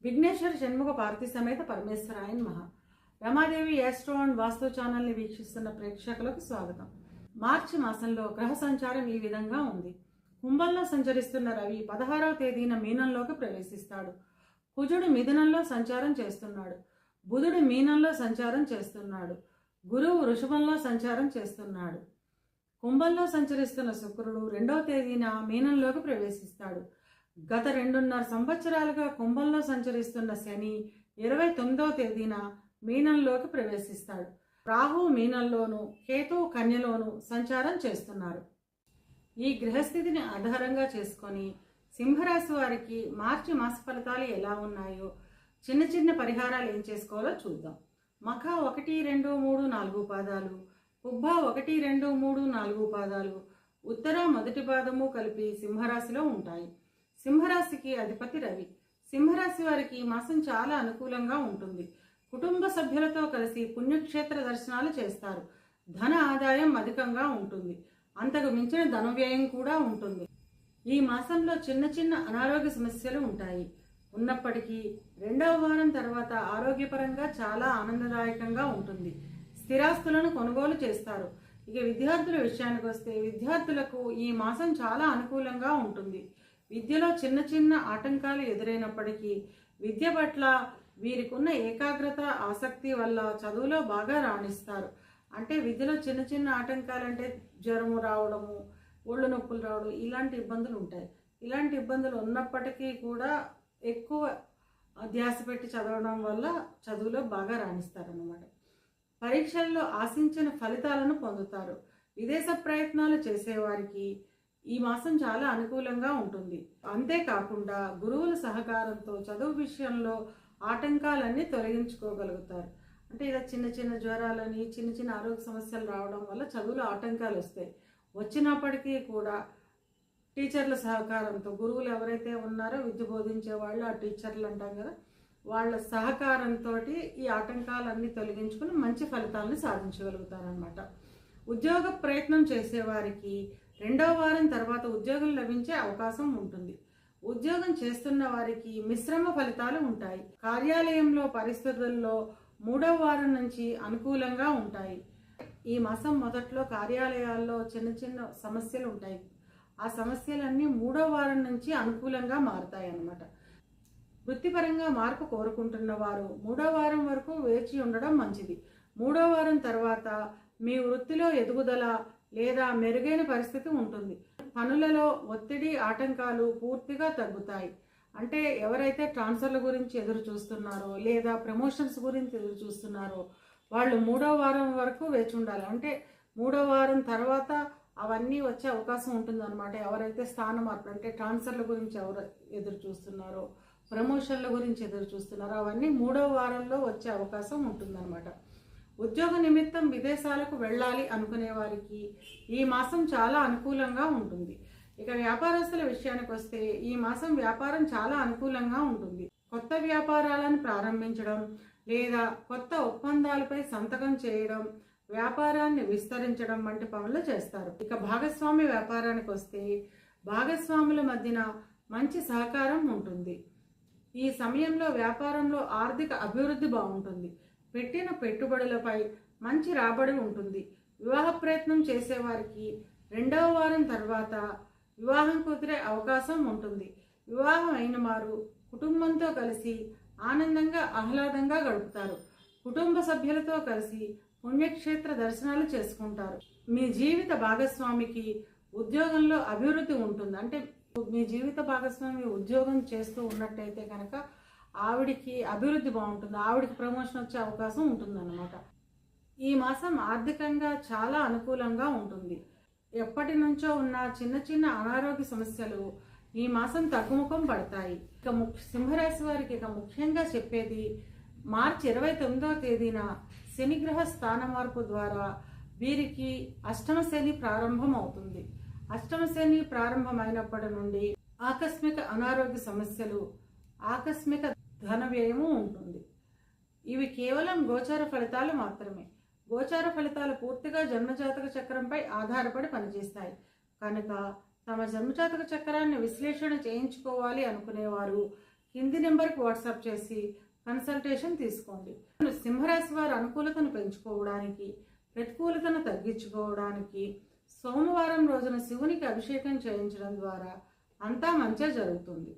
విఘ్నేశ్వర షణ్ముఖ పార్వతీ సమేత పరమేశ్వరాయ నమః. Ramadevi astro and వాస్తు ఛానల్ని వీక్షిస్తున్న ప్రేక్షకులకు స్వాగతం. మార్చి మాసంలో గ్రహ సంచారం ఈ విధంగా ఉంది. కుంభంలో సంచరిస్తున్న రవి 16వ తేదీన మీనంలోకి ప్రవేశిస్తాడు. కుజుడు మిథునంలో సంచారం చేస్తున్నాడు. బుధుడు మీనంలో సంచారం చేస్తున్నాడు. గురువు వృషభంలో సంచారం చేస్తున్నాడు. కుంభంలో సంచరిస్తున్న శుక్రుడు 2వ తేదీన మీనంలోకి ప్రవేశిస్తాడు. గత 2.5 సంవత్సరాలుగా కుంభంలో సంచరిస్తున్న శని 29వ తేదీన మీనంలోకి ప్రవేశిస్తాడు. రాహు మీనంలోను, కేతు కన్యలోను సంచారం చేస్తున్నారు. ఈ గ్రహస్థితిని ఆధారంగా చేసుకొని సింహరాశి వారికి మార్చి మాస ఫలితాలు ఎలా ఉన్నాయో చిన్న చిన్న పరిహారాలు ఏం చేసుకోవాలో చూద్దాం. మఖ 1, 2, 3, 4 పాదాలు, పుబ్బ 1, 2, 3, 4 పాదాలు, ఉత్తర మొదటి పాదము కలిపి సింహరాశిలో ఉంటాయి. సింహరాశికి అధిపతి రవి. సింహరాశి వారికి ఈ మాసం చాలా అనుకూలంగా ఉంటుంది. కుటుంబ సభ్యులతో కలిసి పుణ్యక్షేత్ర దర్శనాలు చేస్తారు. ధన ఆదాయం అధికంగా ఉంటుంది. అంతకు మించిన ధన వ్యయం కూడా ఉంటుంది. ఈ మాసంలో చిన్న చిన్న అనారోగ్య సమస్యలు ఉంటాయి. ఉన్నప్పటికీ 2వ వారం తర్వాత ఆరోగ్యపరంగా చాలా ఆనందదాయకంగా ఉంటుంది. స్థిరాస్తులను కొనుగోలు చేస్తారు. ఇక విద్యార్థుల విషయానికి వస్తే విద్యార్థులకు ఈ మాసం చాలా అనుకూలంగా ఉంటుంది. విద్యలో చిన్న చిన్న ఆటంకాలు ఎదురైనప్పటికీ విద్య పట్ల వీరికి ఉన్న ఏకాగ్రత, ఆసక్తి వల్ల చదువులో బాగా రాణిస్తారు. అంటే విద్యలో చిన్న చిన్న ఆటంకాలు అంటే జ్వరము రావడము, ఒళ్ళు నొప్పులు రావడం, ఇలాంటి ఇబ్బందులు ఉంటాయి. ఇలాంటి ఇబ్బందులు ఉన్నప్పటికీ కూడా ఎక్కువ ధ్యాస పెట్టి చదవడం వల్ల చదువులో బాగా రాణిస్తారన్నమాట. పరీక్షల్లో ఆశించిన ఫలితాలను పొందుతారు. విదేశ ప్రయత్నాలు చేసేవారికి ఈ మాసం చాలా అనుకూలంగా ఉంటుంది. అంతేకాకుండా గురువుల సహకారంతో చదువు విషయంలో ఆటంకాలన్నీ తొలగించుకోగలుగుతారు. అంటే ఇలా చిన్న చిన్న జ్వరాలని, చిన్న చిన్న ఆరోగ్య సమస్యలు రావడం వల్ల చదువులో ఆటంకాలు వస్తాయి. వచ్చినప్పటికీ కూడా టీచర్ల సహకారంతో, గురువులు ఎవరైతే ఉన్నారో విద్య బోధించే వాళ్ళు, ఆ టీచర్లు అంటాం కదా, వాళ్ళ సహకారంతో ఈ ఆటంకాలన్నీ తొలగించుకుని మంచి ఫలితాలను సాధించగలుగుతారనమాట. ఉద్యోగ ప్రయత్నం చేసేవారికి 2వ వారం తర్వాత ఉద్యోగం లభించే అవకాశం ఉంటుంది. ఉద్యోగం చేస్తున్న వారికి మిశ్రమ ఫలితాలు ఉంటాయి. కార్యాలయంలో పరిస్థితుల్లో 3వ వారం నుంచి అనుకూలంగా ఉంటాయి. ఈ మాసం మొదట్లో కార్యాలయాల్లో చిన్న చిన్న సమస్యలు ఉంటాయి. ఆ సమస్యలన్నీ 3వ వారం నుంచి అనుకూలంగా మారుతాయి అన్నమాట. వృత్తిపరంగా మార్పు కోరుకుంటున్న వారు 3వ వారం వరకు వేచి ఉండడం మంచిది. 3వ వారం తర్వాత మీ వృత్తిలో ఎదుగుదల లేదా మెరుగైన పరిస్థితి ఉంటుంది. పనులలో ఒత్తిడి, ఆటంకాలు పూర్తిగా తగ్గుతాయి. అంటే ఎవరైతే ట్రాన్స్ఫర్ల గురించి ఎదురు చూస్తున్నారో లేదా ప్రమోషన్స్ గురించి ఎదురు చూస్తున్నారో వాళ్ళు 3వ వారం వరకు వేచి ఉండాలి. అంటే 3వ వారం తర్వాత అవన్నీ వచ్చే అవకాశం ఉంటుందన్నమాట. ఎవరైతే స్థాన మార్పు అంటే ట్రాన్స్ఫర్ల గురించి ఎవరు ఎదురు చూస్తున్నారో, ప్రమోషన్ల గురించి ఎదురు చూస్తున్నారో అవన్నీ 3వ వారంలో వచ్చే అవకాశం ఉంటుందన్నమాట. ఉద్యోగ నిమిత్తం విదేశాలకు వెళ్ళాలి అనుకునే వారికి ఈ మాసం చాలా అనుకూలంగా ఉంటుంది. ఇక వ్యాపారస్తుల విషయానికి వస్తే ఈ మాసం వ్యాపారం చాలా అనుకూలంగా ఉంటుంది. కొత్త వ్యాపారాలను ప్రారంభించడం లేదా కొత్త ఒప్పందాలపై సంతకం చేయడం, వ్యాపారాన్ని విస్తరించడం వంటి పనులు చేస్తారు. ఇక భాగస్వామి వ్యాపారానికి వస్తే భాగస్వాముల మధ్యన మంచి సహకారం ఉంటుంది. ఈ సమయంలో వ్యాపారంలో ఆర్థిక అభివృద్ధి బాగుంటుంది. పెట్టిన పెట్టుబడులపై మంచి రాబడి ఉంటుంది. వివాహ ప్రయత్నం చేసేవారికి 2వ వారం తర్వాత వివాహం కుదిరే అవకాశం ఉంటుంది. వివాహం అయిన వారు కుటుంబంతో కలిసి ఆనందంగా, ఆహ్లాదంగా గడుపుతారు. కుటుంబ సభ్యులతో కలిసి పుణ్యక్షేత్ర దర్శనాలు చేసుకుంటారు. మీ జీవిత భాగస్వామికి ఉద్యోగంలో అభివృద్ధి ఉంటుంది. అంటే మీ జీవిత భాగస్వామి ఉద్యోగం చేస్తూ ఉన్నట్టయితే కనుక ఆవిడికి అభివృద్ధి బాగుంటుంది. ఆవిడికి ప్రమోషన్ వచ్చే అవకాశం ఉంటుందన్నమాట. ఈ మాసం ఆర్థికంగా చాలా అనుకూలంగా ఉంటుంది. ఎప్పటి నుంచో ఉన్న చిన్న చిన్న అనారోగ్య సమస్యలు ఈ మాసం తగ్గుముఖం పడతాయి. ఇక సింహరాశి వారికి ఇక ముఖ్యంగా చెప్పేది, మార్చి 29వ తేదీన శనిగ్రహ స్థాన మార్పు ద్వారా వీరికి అష్టమ శని ప్రారంభం అవుతుంది. అష్టమ శని ప్రారంభమైనప్పటి నుండి ఆకస్మిక అనారోగ్య సమస్యలు, ఆకస్మిక ధన వ్యయము ఉంటుంది. ఇవి కేవలం గోచర ఫలితాలు మాత్రమే. గోచార ఫలితాలు పూర్తిగా జన్మజాతక చక్రంపై ఆధారపడి పనిచేస్తాయి కనుక తమ జన్మజాతక చక్రాన్ని విశ్లేషణ చేయించుకోవాలి అనుకునేవారు కింది నెంబర్కి వాట్సాప్ చేసి కన్సల్టేషన్ తీసుకోండి. సింహరాశి వారు అనుకూలతను పెంచుకోవడానికి, ప్రతికూలతను తగ్గించుకోవడానికి సోమవారం రోజున శివునికి అభిషేకం చేయించడం ద్వారా అంతా మంచిగా జరుగుతుంది.